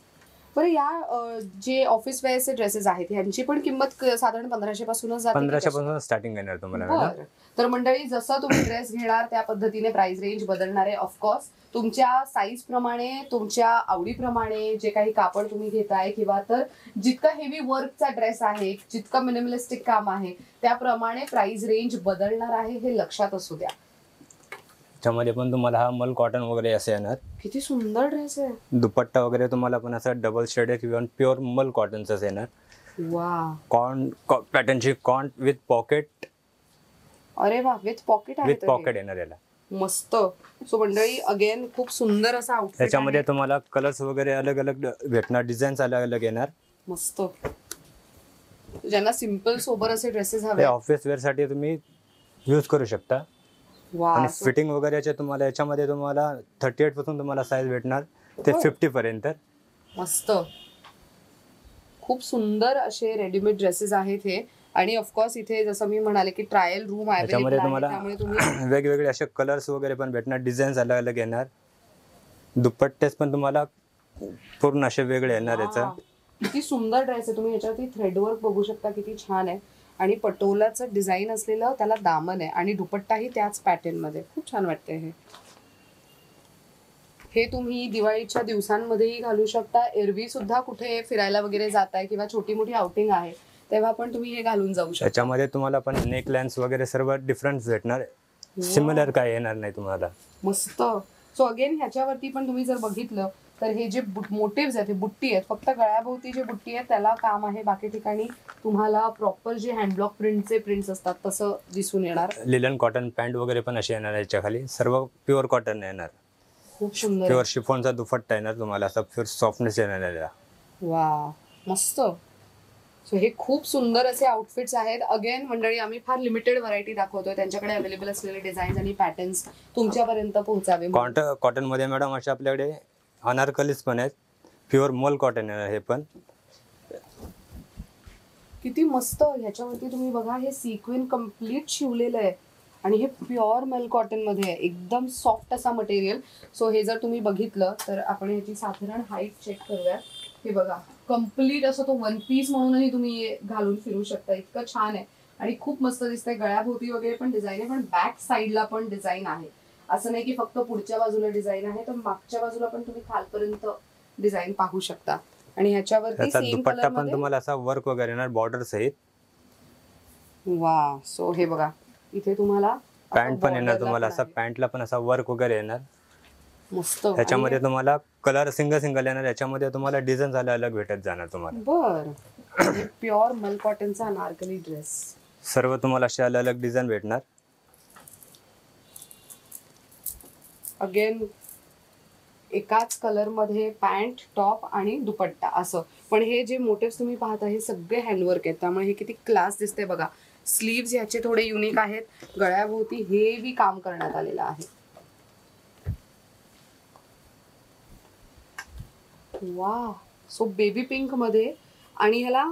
A: बरं, या जे ऑफिस वेअरचे ड्रेसेस आहेत यांची पण किंमत साधारण 1500 पासूनच जाते?
B: 1500 पासून स्टार्टिंग येणार तुम्हाला.
A: बरं, तर मंडळी जसं तुम्ही ड्रेस घेणार त्या पद्धतीने प्राइस रेंज बदलणार आहे. ऑफकोर्स तुमच्या साईज प्रमाणे, तुमच्या आवडीप्रमाणे जे काही कापड तुम्ही घेताय किंवा तर जितका हेवी वर्कचा ड्रेस आहे, जितकं मिनिमलिस्टिक काम आहे त्याप्रमाणे प्राइस रेंज बदलणार आहे, हे लक्षात असू द्या.
B: त्यामध्ये पण तुम्हाला हा मल कॉटन वगैरे असे येणार.
A: किती सुंदर ड्रेस आहे.
B: दुपट्टा वगैरे तुम्हाला पण असा डबल शेडेड किंवा प्युअर मल कॉटनचाच येणार.
A: वा,
B: पॅटर्नची कॉन्ट विथ पॉकेट.
A: अरे वा, विथ पॉकेट आहे.
B: विथ पॉकेट येणार याला.
A: मस्त. सो मंडळी अगेन खूप सुंदर असा आउटफिट.
B: त्याच्यामध्ये तुम्हाला कलर्स वगैरे अलग अलग भेटणार, डिझाईन्स अलग अलग येणार.
A: मस्त. ज्यांना सिंपल सोबर असे ड्रेसेस हवे
B: ऑफिस वेअर साठी तुम्ही यूज करू शकता. आणि फिटिंग वगैरे तुम्हाला याच्यामध्ये तुम्हाला 38 पासून तुम्हाला साईज भेटणार ते 50 पर्यंत.
A: मस्त. खूप सुंदर असे रेडीमेड ड्रेसेस आहेत हे. आणि ऑफकोर्स इथे जसं मी म्हणाले की ट्रायल रूम अवेलेबल आहे, त्यामुळे तुम्ही
B: वेगवेगळे असे कलर्स वगैरे पण भेटणार, डिझाईन्स अलग अलग येणार. दुपट्टेस पण तुम्हाला पूर्ण असे वेगळे येणार. याचा
A: किती सुंदर ड्रेस आहे. तुम्ही याच्यावरती थ्रेडवर्क बघू शकता किती छान आहे. आणि पटोलाचं डिझाईन असलेलं त्याला दामन आहे आणि दुपट्टाही त्याच पॅटर्न मध्ये. खूप छान वाटतंय हे. हे तुम्ही दिवाळीच्या दिवसांमध्येही घालू शकता. एरवी सुद्धा कुठे फिरायला वगैरे जाताय किंवा छोटी मोठी आउटिंग आहे तेव्हा पण तुम्ही हे घालून जाऊ शकता.
B: त्याच्यामध्ये तुम्हाला पण नेक लाईन्स वगैरे सर्व डिफरन्स भेटणार, सिमिलर काय येणार नाही तुम्हाला.
A: मस्त. सो अगेन ह्याच्यावरती पण तुम्ही जर बघितलं तर हे जे मोटिव्स आहेत, हे बुट्टी आहेत, फक्त गळ्याभोवती जे बुट्टी आहे त्याला काम आहे. बाकी ठिकाणी तुम्हाला प्रॉपर जे हँडब्लॉक प्रिंटचे प्रिंट्स असतात तसं दिसून येणार.
B: लिलन कॉटन पॅन्ट वगैरे पण असे येणार याच्या खाली, सर्व प्युअर कॉटन येणार.
A: खूप सुंदर.
B: प्युअर शिफॉनचा दुपट्टा येणार तुम्हाला, असा प्युअर सॉफ्टनेस येणार याला.
A: वा मस्त. सो हे खूप सुंदर असे आउटफिट्स आहेत. अगेन मंडळी, आम्ही फार लिमिटेड व्हरायटी दाखवतोय, त्यांच्याकडे अवेलेबल असलेले डिझाईन्स आणि पॅटर्न्स तुमच्यापर्यंत पोहोचावे.
B: कॉटन मध्ये मॅडम अशा आपल्याकडे अनारकलीज पण आहेत, प्युअर मल कॉटन येणार हे पण.
A: किती मस्त. ह्याच्यावरती तुम्ही बघा, हे सिक्वेन कम्प्लीट शिवलेलं आहे आणि हे प्युअर मल कॉटन मध्ये आहे, एकदम सॉफ्ट असा मटेरियल. सो हे जर तुम्ही बघितलं तर आपण ह्याची साधारण हाईट चेक करूया. हे बघा, कम्प्लीट असं तो वन पीस म्हणूनही तुम्ही घालून फिरू शकता, इतकं छान आहे आणि खूप मस्त दिसतंय. गळ्याभोवती वगैरे पण डिझाईन आहे, पण बॅक साईडला पण डिझाईन आहे. असं नाही की फक्त पुढच्या बाजूला डिझाईन आहे, तर मागच्या बाजूला पण तुम्ही खालपर्यंत डिझाईन पाहू शकता. आणि ह्याच्यावरती सेम
B: दुपट्टा
A: कलर
B: पण तुम्हाला असा वर्क वगैरे येणार बॉर्डर सहित.
A: वा. सो हे बघा, इथे तुम्हाला
B: पॅन्ट पण येणार तुम्हाला, असा पॅन्टला पण असा वर्क वगैरे येणार
A: मस्त.
B: ह्याच्यामध्ये तुम्हाला कलर सिंगल येणार, याच्यामध्ये तुम्हाला डिझाईन झाले अलग भेटत जाणार तुम्हाला.
A: बर. प्युअर मल कॉटनचा अनारकली ड्रेस,
B: सर्व तुम्हाला असे अलग अलग डिझाईन भेटणार.
A: अगेन एकाच कलर मध्ये पॅन्ट, टॉप आणि दुपट्टा असं. पण हे जे मोटिव्स तुम्ही पाहता हे सगळे हँडवर्क आहेत, त्यामुळे हे किती क्लास दिसते बघा. स्लीव्स ह्याचे थोडे युनिक आहेत, गळ्याभोवती हेवी काम करण्यात आलेलं आहे. वा. सो बेबी पिंक मध्ये आणि ह्याला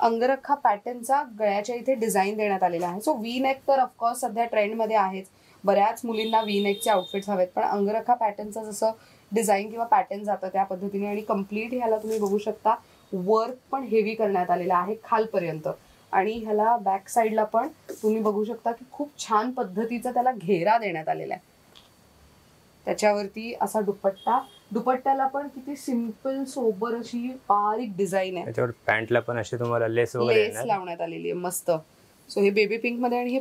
A: अंगरखा पॅटर्नचा गळ्याच्या इथे डिझाईन देण्यात आलेला आहे. सो वी नेक तर ऑफकोर्स सध्या ट्रेंड मध्ये आहेच, बऱ्याच मुलींना वी नेकचे आउटफिट्स हवेत, पण अंगरखा पॅटर्नचं जसं डिझाईन किंवा पॅटर्न जातं त्या पद्धतीने. आणि कम्प्लीट ह्याला तुम्ही बघू शकता वर्क पण हेवी करण्यात आलेला आहे खालपर्यंत. आणि ह्याला बॅक साईडला पण तुम्ही बघू शकता की खूप छान पद्धतीचा त्याला घेरा देण्यात आलेला आहे. त्याच्यावरती असा दुपट्टा, दुपट्ट्याला पण किती सिंपल सोबर अशी बारीक डिझाईन आहे.
B: त्याच्यावर पॅन्टला पण अशी तुम्हाला लेस वगैरे येणार,
A: लावण्यात आलेली आहे. मस्त. सो हे बेबी पिंक मध्ये आणि हे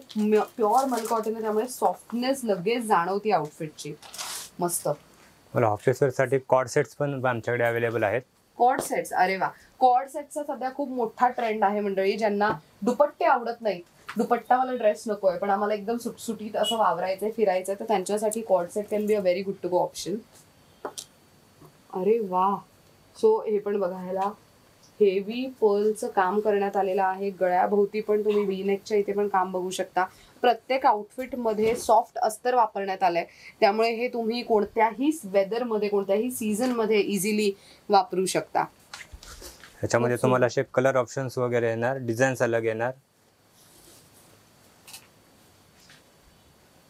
A: प्युअर मल कॉटन आहे, त्यामुळे सॉफ्टनेस लगेच जाणवती आउटफिटची. मस्त.
B: मला ऑफिसर साठी कॉर्ड सेट्स पण आमच्याकडे अवेलेबल आहेत.
A: कॉर्ड सेट्स, अरे वा. कॉर्ड सेटचा सध्या खूप मोठा ट्रेंड आहे मंडळी. ज्यांना दुपट्टे आवडत नाही, दुपट्टावाला ड्रेस नकोय, पण आम्हाला एकदम सुटसुटीत असं वावरायचंय, फिरायचंय, तर त्यांच्यासाठी cord set can be a very good to go option. अरे वा. सो हे पण बघा, ह्याला हेवी पर्लचं काम करण्यात आलेलं आहे. गळ्याभोवती पण तुम्ही वी नेकच्या इथे पण काम बघू शकता. प्रत्येक आउटफिट मध्ये सॉफ्ट अस्तर वापरण्यात आलंय, त्यामुळे हे तुम्ही कोणत्याही वेदर मध्ये, कोणत्याही सीझन मध्ये इझिली वापरू शकता.
B: ह्याच्यामध्ये तुम्हाला असे कलर ऑप्शन्स वगैरे येणार, डिझाईन्स अलग येणार.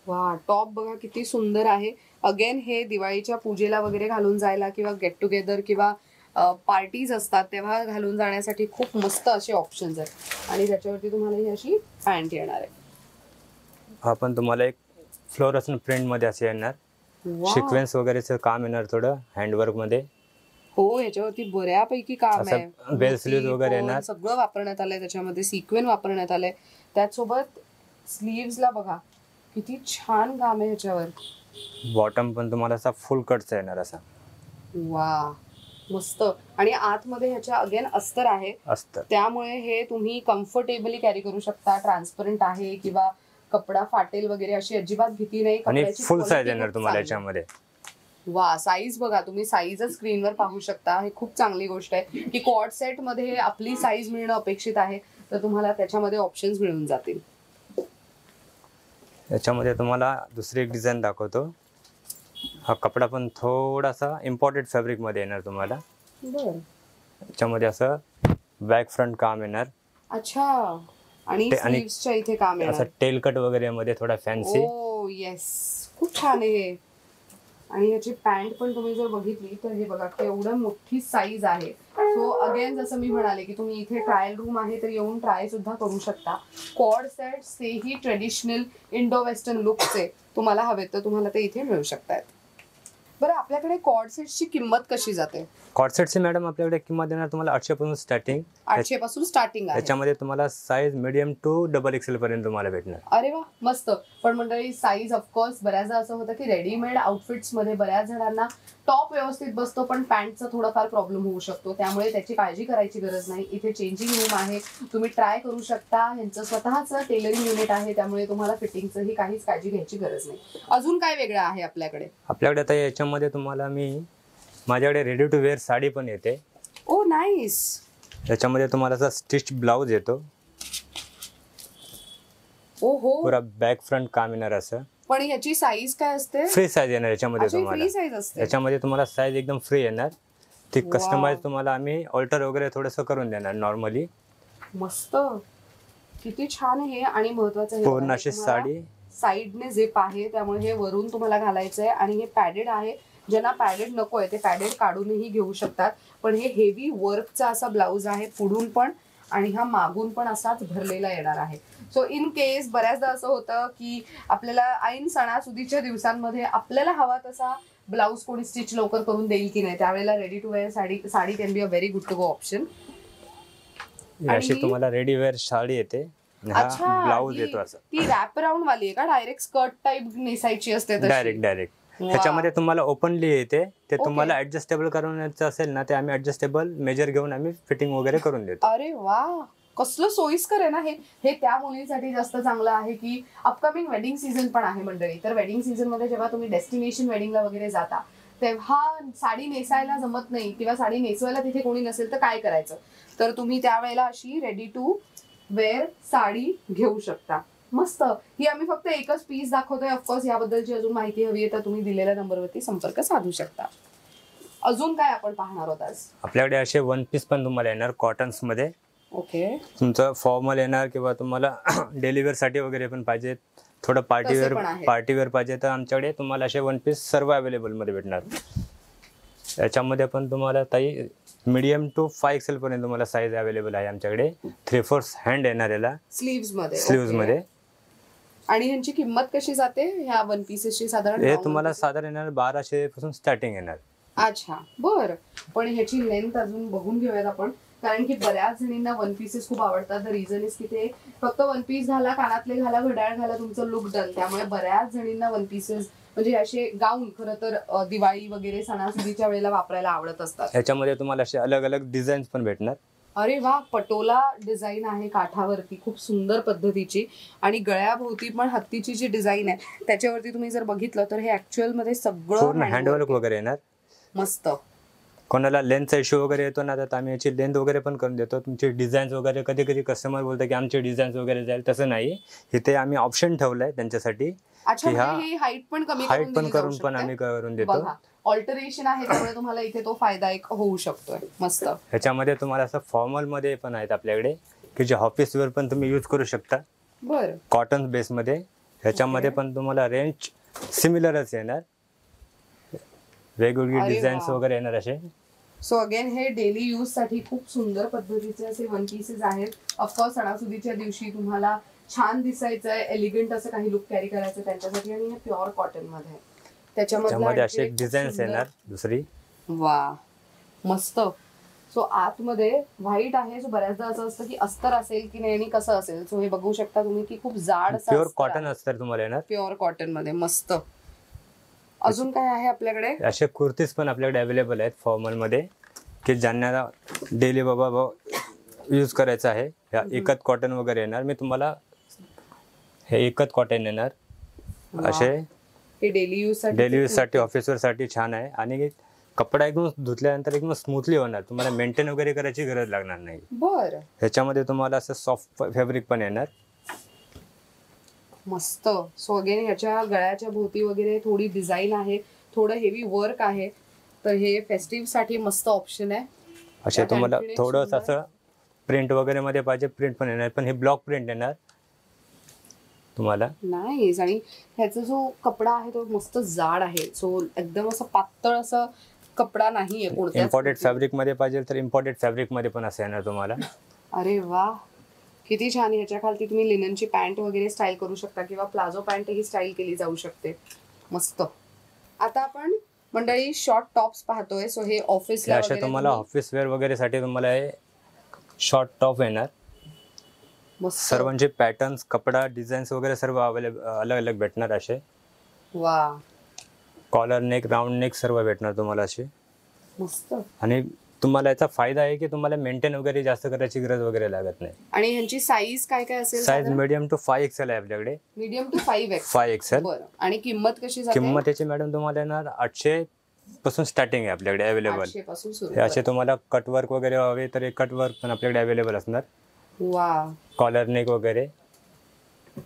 A: वा. टॉप बघा किती सुंदर आहे. अगेन हे दिवाळीच्या पूजेला वगैरे घालून जायला किंवा गेट टुगेदर किंवा पार्टीज असतात तेव्हा घालून जाण्यासाठी खूप मस्त असे ऑप्शन्स आहेत. आणि त्याच्यावरती तुम्हाला ही अशी पॅन्ट येणार आहे.
B: हा पण तुम्हाला एक फ्लोरसन प्रिंट मध्ये असे येणार, सिक्वेन्स वगैरेचं काम येणार थोडं हँडवर्क मध्ये.
A: हो, याच्यावरती बऱ्यापैकी काम आहे.
B: बेल स्लीव्ह वगैरे येणार,
A: सगळं वापरण्यात आलंय, त्याच्यामध्ये सिक्वेन वापरण्यात आलंय. त्याचसोबत स्लीव्सला बघा किती छान काम आहे ह्याच्यावर.
B: बॉटम पण तुम्हाला असा फुल कटचा येणार असा.
A: वा मस्त. आणि आतमध्ये ह्याच्या अगेन अस्तर आहे, त्यामुळे हे तुम्ही कम्फर्टेबली कॅरी करू शकता. ट्रान्सपरंट आहे किंवा कपडा फाटेल वगैरे अशी अजिबात भीती नाही.
B: आणि फुल साईज येणार तुम्हाला याच्यामध्ये.
A: वा. साईज बघा, तुम्ही साईजच स्क्रीनवर पाहू शकता. हे खूप चांगली गोष्ट आहे की कॉर्ड सेट मध्ये आपली साईज मिळणं अपेक्षित आहे, तर तुम्हाला त्याच्यामध्ये ऑप्शन्स मिळून जातील.
B: याच्यामध्ये तुम्हाला दुसरी एक डिझाईन दाखवतो. हा कपडा पण थोडासा इम्पॉर्टेड फॅब्रिक मध्ये येणार तुम्हाला.
A: बरं.
B: याच्यामध्ये असं बॅक फ्रंट काम येणार.
A: अच्छा. आणि स्लीव्सच्या इथे काम येणार,
B: असं टेल कट वगैरे मध्ये थोडा फॅन्सी.
A: ओ येस, खूप छान आहे. आणि याची पॅन्ट पण तुम्ही जर बघितली तर हे बघा केवढं मोठी साईज आहे. सो अगेन जसं मी म्हणाले की तुम्ही इथे ट्रायल रूम आहे तर येऊन ट्राय सुद्धा करू शकता. कॉर्ड सेट्स तेही ट्रेडिशनल इंडो वेस्टर्न लुकचे तुम्हाला हवेत तर तुम्हाला ते इथे मिळू शकतात. बरं, आपल्याकडे कॉर्ड सेट्सची किंमत कशी जाते?
B: कॉर्ड सेटची मॅडम आपल्याकडे किंमत देणार तुम्हाला 800 पासून स्टार्टिंग.
A: 800 पासून स्टार्टिंग आहे.
B: त्याच्यामध्ये तुम्हाला साईज मीडियम टू XXL पर्यंत तुम्हाला भेटणार.
A: अरे वा, मस्त. पण मंडळी, साईज ऑफकोर्स बऱ्याचदा असं होतं की रेडीमेड आउटफिट्स मध्ये बऱ्याच जणांना टॉप व्यवस्थित बसतो पण पॅन्टचा थोडाफार प्रॉब्लेम होऊ शकतो, त्यामुळे त्याची काळजी करायची गरज नाही. इथे चेंजिंग रूम आहे, तुम्ही ट्राय करू शकता. ह्यांचं स्वतःचं टेलरिंग युनिट आहे, त्यामुळे तुम्हाला फिटिंगचंही काहीच काळजी घ्यायची गरज नाही. अजून काय वेगळं आहे आपल्याकडे?
B: आपल्याकडे आता याच्यामध्ये तुम्हाला माझ्याकडे रेडी टू वेअर साडी पण येते.
A: ओ नाईस.
B: त्याच्यामध्ये तुम्हाला असा स्टिच ब्लाउज येतो.
A: ओहो,
B: पुरा बॅक फ्रंट काम येणार असं.
A: पण याची साईज काय असते?
B: फ्री साईज येणार याच्यामध्ये
A: अच्छा,
B: तुम्हाला.
A: फ्री साईज असते.
B: याच्यामध्ये तुम्हाला साईज एकदम फ्री येणार. ती
A: Wow.
B: कस्टमाइज तुम्हाला आम्ही ऑल्टर वगैरे थोडंसं करून देणार नॉर्मली.
A: मस्त, किती छान आहे. आणि महत्वाचं हे
B: पूर्ण
A: बघा,
B: अशी
A: तुम्हाला
B: साडी
A: साईडने झिप आहे, त्यामुळे हे वरून तुम्हाला घालायचंय. आणि हे पॅडेड आहे, ज्यांना पॅडेड नकोय ते पॅडेड काढूनही घेऊ शकतात. पण हे हेवी वर्कचा असा ब्लाऊज आहे, पुढून पण आणि हा मागून पण असाच भरलेला येणार आहे. सो इन केस बऱ्याचदा असं होतं की आपल्याला ऐन सणासुदीच्या दिवसांमध्ये आपल्याला हवा तसा ब्लाऊज कोणी स्टिच लवकर करून देईल की नाही, त्यावेळेला ready to wear sari can be a very good to go option.
B: अशी तुम्हाला रेडी वेअर साडी येते. हा ब्लाऊज येतो असं.
A: ती रॅप अराउंड वाली आहे का? डायरेक्ट स्कर्ट टाइप नेसायची असते तशी?
B: डायरेक्ट. त्याच्यामध्ये तुम्हाला ओपनली येते. ते तुम्हाला ऍडजस्टेबल करायचं असेल ना, ते आम्ही ऍडजस्टेबल मेजर घेऊन आम्ही फिटिंग वगैरे करून देतो.
A: अरे वा, कसलं सोयीस्कर आहे ना हे. हे त्या मुलींसाठी जास्त चांगलं आहे की अपकमिंग वेडिंग सीझन पण आहे मंडळी. तर वेडिंग सीझन मध्ये जेव्हा तुम्ही डेस्टिनेशन वेडिंगला वगैरे जाता, तेव्हा साडी नेसायला जमत नाही किंवा साडी नेसवायला तिथे कोणी नसेल तर काय करायचं, तर तुम्ही त्यावेळेला अशी रेडी टू वेअर साडी घेऊ शकता. मस्त. ही आम्ही फक्त एकच पीस दाखवतोय. ऑफकोर्स याबद्दलची अजून माहिती हवी आहे तर तुम्ही दिलेल्या नंबरवरती संपर्क साधू शकता. अजून काय आपण पाहणार आहोत आज?
B: आपल्याकडे असे वन पीस पण तुम्हाला येणार कॉटन्स मध्ये.
A: ओके.
B: तुमचं फॉर्मल येणार किंवा तुम्हाला डेली वेअर साठी वगैरे पण पाहिजे, थोडं पार्टीवेअर पाहिजे, तर आमच्याकडे तुम्हाला असे वन पीस सर्व अवेलेबल मध्ये भेटणार. याच्यामध्ये पण तुम्हाला ताई मीडियम टू 5XL पर्यंत तुम्हाला साईज अवेलेबल आहे आमच्याकडे. 3/4 हँड येणार याला स्लीव्स मध्ये.
A: आणि ह्यांची किंमत कशी जाते ह्या वन पीसेसची साधारण?
B: हे तुम्हाला साधारण येणार 1200 पासून स्टार्टिंग येणार.
A: अच्छा, बर. पण ह्याची लेंथ अजून बघून घेऊयात आपण, कारण की बऱ्याच जणींना वन पीसेस खूप आवडतात. द रिझन इज की ते फक्त वन पीस घाला, कानातले घाला, घड्याळ घाला, तुमचं लुक डन. त्यामुळे बऱ्याच जणींना वन पीसेस म्हणजे असे गाऊन खरं तर दिवाळी वगैरे सणासुदीच्या वेळेला वापरायला आवडत असतात.
B: ह्याच्यामध्ये तुम्हाला असे अलग अलग डिझाईन्स पण भेटणार.
A: अरे वा, पटोला डिझाईन आहे काठावरती, खूप सुंदर पद्धतीची. आणि गळ्याभोवती पण हत्तीची जी डिझाईन आहे त्याच्यावरती तुम्ही जर बघितलं तर हे ऍक्च्युअल मध्ये सगळं
B: हँडवर्क वगैरे येणार.
A: मस्त.
B: कोणाला लेंथचा इश्यू वगैरे येतो ना, तर आम्ही याची लेंथ वगैरे पण करून देतो. तुमची डिझाईन्स वगैरे कधी कधी कस्टमर बोलतो की आमचे डिझाईन्स वगैरे जाईल, तसं नाही. इथे आम्ही ऑप्शन ठेवलाय त्यांच्यासाठी.
A: हाईट पण
B: करून पण आम्ही करून देतो.
A: ऑल्टरेशन आहे, त्यामुळे तुम्हाला इथे तो फायदा एक होऊ शकतोय. मस्त.
B: ह्याच्यामध्ये तुम्हाला असं फॉर्मल मध्ये पण आहेत आपल्याकडे की जे ऑफिस वेअर पण तुम्ही यूज करू शकता.
A: बरं.
B: कॉटन बेस मध्ये. ह्याच्यामध्ये पण तुम्हाला रेंज सिमिलरच येणार, वेगवेगळी डिझाईन्स वगैरे येणार असे.
A: सो अगेन हे डेली यूज साठी खूप सुंदर पद्धतीचे असे वन पीसेस आहेत. ऑफकोर्स सणासुदीच्या दिवशी तुम्हाला छान दिसायचंय, एलिगंट असं काही लुक कॅरी करायचं त्यांच्यासाठी. आणि हे प्युअर कॉटन मध्ये, त्याच्यामध्ये
B: असे डिझाईन्स येणार दुसरी.
A: वा, मस्त. सो आतमध्ये व्हाईट आहे. सो बऱ्याचदा असं असतं की अस्तर असेल की नाही आणि कसं असेल. सो हे बघू शकता तुम्ही की खूप जाड
B: प्युअर कॉटन अस्तर तुम्हाला येणार.
A: प्युअर कॉटन मध्ये. मस्त. अजून काय आहे आपल्याकडे?
B: असे कुर्तीज पण आपल्याकडे अवेलेबल आहेत फॉर्मल मध्ये, की ज्यांना डेली बाबा यूज करायचं आहे. ह्या एकच कॉटन वगैरे येणार. मी तुम्हाला हे एकच कॉटन येणार असे.
A: डेली यूज
B: साठी ऑफिसवर साठी छान आहे. आणि कपडा एकदम धुतल्यानंतर एकदम स्मूथली होणार, तुम्हाला मेंटेन वगैरे करायची गरज लागणार नाही.
A: बरं.
B: ह्याच्यामध्ये तुम्हाला असं सॉफ्ट फॅब्रिक पण येणार.
A: मस्त. सो अगेन ह्याच्या गळ्याच्या भोवती वगैरे थोडी डिझाईन आहे, थोडं हेवी वर्क आहे. तर हे फेस्टिव्ह साठी मस्त ऑप्शन आहे.
B: असे तुम्हाला थोडंसं असं प्रिंट वगैरे मध्ये पाहिजे, प्रिंट पण येणार, पण हे ब्लॉक प्रिंट येणार तुम्हाला.
A: नाईस. आणि ह्याचा जो कपडा आहे तो मस्त जाड आहे. सो एकदम असं पातळ असं कपडा नाहीये. कोणत्या
B: इम्पोर्टेड फॅब्रिक मध्ये पाहिजे तर इम्पोर्टेड फॅब्रिक मध्ये पण असं येणार तुम्हाला.
A: अरे वा, किती छान. ह्याच्या खालती तुम्ही लिननची पॅन्ट वगैरे स्टाईल करू शकता किंवा प्लाझो पॅन्ट ही स्टाईल केली जाऊ शकते. मस्त. आता आपण मंडळी शॉर्ट टॉप्स पाहतोय. सो हे ऑफिसला
B: अशा तुम्हाला ऑफिस वेअर वगैरे साठी तुम्हाला हे शॉर्ट टॉप येणार. सर्वांचे पॅटर्न्स, कपडा, डिझाईन्स वगैरे सर्व अवेलेबल अलग अलग भेटणार असे.
A: वा.
B: कॉलर नेक, राऊंड नेक सर्व भेटणार तुम्हाला असे.
A: मस्त.
B: आणि तुम्हाला याचा फायदा आहे की तुम्हाला मेंटेन वगैरे जास्त करायची गरज वगैरे लागत नाही.
A: आणि ह्यांची साईज काय काय असेल?
B: साईज मीडियम टू 5XL आहे आपल्याकडे.
A: Medium to 5XL.
B: बरं.
A: आणि किंमत कशी जाते?
B: किंमत याची मॅडम तुम्हाला येणार 800 पासून स्टार्टिंग आहे आपल्याकडे अवेलेबल.
A: 800 पासून सुरू.
B: असे तुम्हाला कट वर्क वगैरे हवे तर कट वर्क पण आपल्याकडे अवेलेबल असणार.
A: वा.
B: कॉलर नेक वगैरे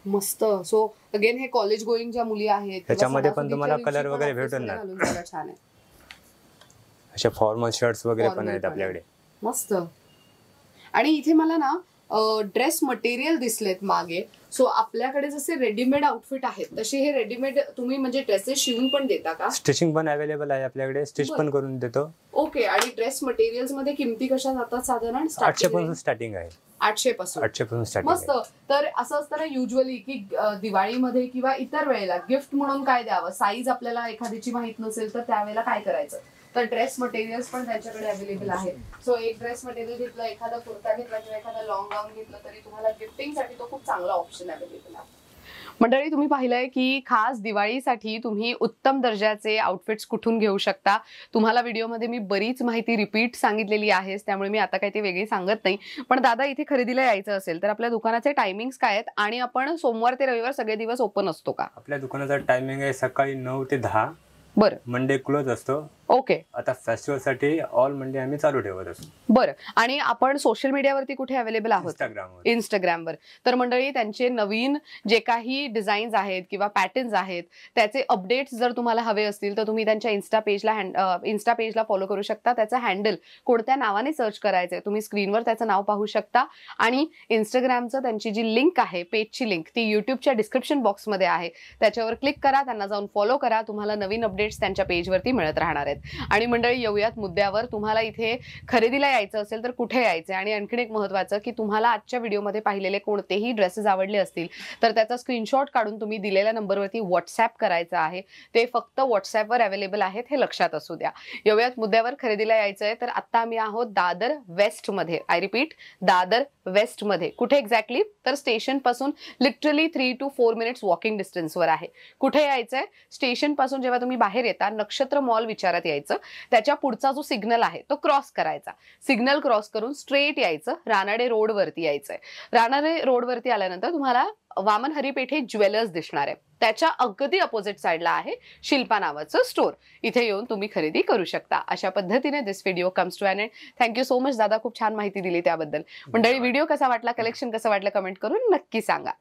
A: मस्त. सो अगेन हे कॉलेज गोईंग ज्या मुली आहेत
B: त्याच्यामध्ये पण तुम्हाला कलर वगैरे भेटून ना.
A: छान आहे.
B: अशा फॉर्मल शर्ट्स वगैरे पण आहेत आपल्याकडे.
A: मस्त. आणि इथे मला ना ड्रेस मटेरियल दिसलेत मागे. सो आपल्याकडे जसे रेडीमेड आउटफिट आहेत तसे हे रेडीमेड तुम्ही म्हणजे ड्रेसेस शिवून पण देता का?
B: स्टिचिंग पण अवेलेबल आहे आपल्याकडे, स्टिच पण करून देतो.
A: ओके. आणि ड्रेस मटेरियल्स मध्ये किमती कशा जातात साधारण?
B: 800 पासून स्टार्टिंग आहे.
A: 800 पासून.
B: 800 पासून स्टार्टिंग.
A: मस्त. तर असं असतं ना युजली की दिवाळीमध्ये किंवा इतर वेळेला गिफ्ट म्हणून काय द्यावं, साईज आपल्याला एखाद्याची माहित नसेल तर त्यावेळेला काय करायचं, तर ड्रेस मटेरियल्स पण त्यांच्याकडे अवेलेबल आहे. सो एक ड्रेस मटेरियल घेतलं, एखादा कुर्ता घेतला किंवा एखादा लॉंग गाऊन घेतलं तरी तुम्हाला गिफ्टिंगसाठी तो खूप चांगला ऑप्शन अवेलेबल आहे. मंडळी तुम्ही पाहिलंय की खास दिवाळीसाठी तुम्ही उत्तम दर्जाचे आउटफिट्स कुठून घेऊ शकता. तुम्हाला व्हिडिओमध्ये मी बरीच माहिती रिपीट सांगितलेली आहे, त्यामुळे मी आता काही ती वेगळी सांगत नाही. पण दादा इथे खरेदीला यायचं असेल तर आपल्या दुकानाचे टायमिंग्स काय आहेत आणि आपण सोमवार ते रविवार सगळे दिवस ओपन असतो का?
B: आपल्या दुकानाचा टायमिंग आहे सकाळी 9 ते 10.
A: बरं.
B: मंडे क्लोज असतो.
A: ओके.
B: आता फेस्टिवल साठी ऑल मंडे आम्ही चालू ठेवत असतो.
A: बरं. आणि आपण सोशल मीडियावरती कुठे अवेलेबल आहोत? इंस्टाग्रामवर. तर मंडळी त्यांचे नवीन जे काही डिझाईन्स आहेत किंवा पॅटर्न्स आहेत त्याचे अपडेट्स जर तुम्हाला हवे असतील तर तुम्ही त्यांच्या इन्स्टा पेजला फॉलो करू शकता. त्याचं हँडल कोणत्या नावाने सर्च करायचंय तुम्ही स्क्रीनवर त्याचं नाव पाहू शकता. आणि इंस्टाग्रामचं त्यांची जी लिंक आहे, पेजची लिंक, ती युट्यूबच्या डिस्क्रिप्शन बॉक्समध्ये आहे. त्याच्यावर क्लिक करा, त्यांना जाऊन फॉलो करा. तुम्हाला नवीन अपडेट्स त्यांच्या पेजवरती मिळत राहणार आहेत. आणि मंडळी येऊयात मुद्द्यावर. तुम्हाला इथे खरेदीला यायचं असेल तर कुठे यायचं, आणि आणखीन एक महत्वाचं की तुम्हाला आजच्या व्हिडिओमध्ये पाहिलेले कोणतेही ड्रेसेस आवडले असतील तर त्याचा स्क्रीनशॉट काढून तुम्ही दिलेल्या नंबरवरती व्हॉट्सअप करायचं आहे. ते फक्त व्हॉट्सअपवर अवेलेबल आहेत, हे लक्षात असू द्या. येऊयात मुद्द्यावर. खरेदीला यायचंय तर आता आम्ही आहोत दादर वेस्ट मध्ये. आय रिपीट, दादर वेस्ट मध्ये. कुठे एक्झॅक्टली? तर स्टेशन पासून लिटरली 3 to 4 मिनिट्स वॉकिंग डिस्टन्सवर आहे. कुठे यायचंय? स्टेशन पासून जेव्हा तुम्ही बाहेर येता नक्षत्र मॉल विचारात यायचं. त्याच्या पुढचा जो सिग्नल आहे तो क्रॉस करायचा. सिग्नल क्रॉस करून स्ट्रेट यायचं, रानाडे रोड वरती यायचंय. रानाडे रोड वरती आल्यानंतर तुम्हाला वामन हरी पेठे ज्वेलर्स दिसणार आहे. त्याच्या अगदी अपोजिट साईडला आहे शिल्पा नावाचं स्टोर. इथे येऊन तुम्ही खरेदी करू शकता. अशा पद्धतीने this video comes to an end. Thank you so much दादा, खूप छान माहिती दिली त्याबद्दल. मंडळी व्हिडिओ कसा वाटला, कलेक्शन कसं वाटलं कमेंट करून नक्की सांगा.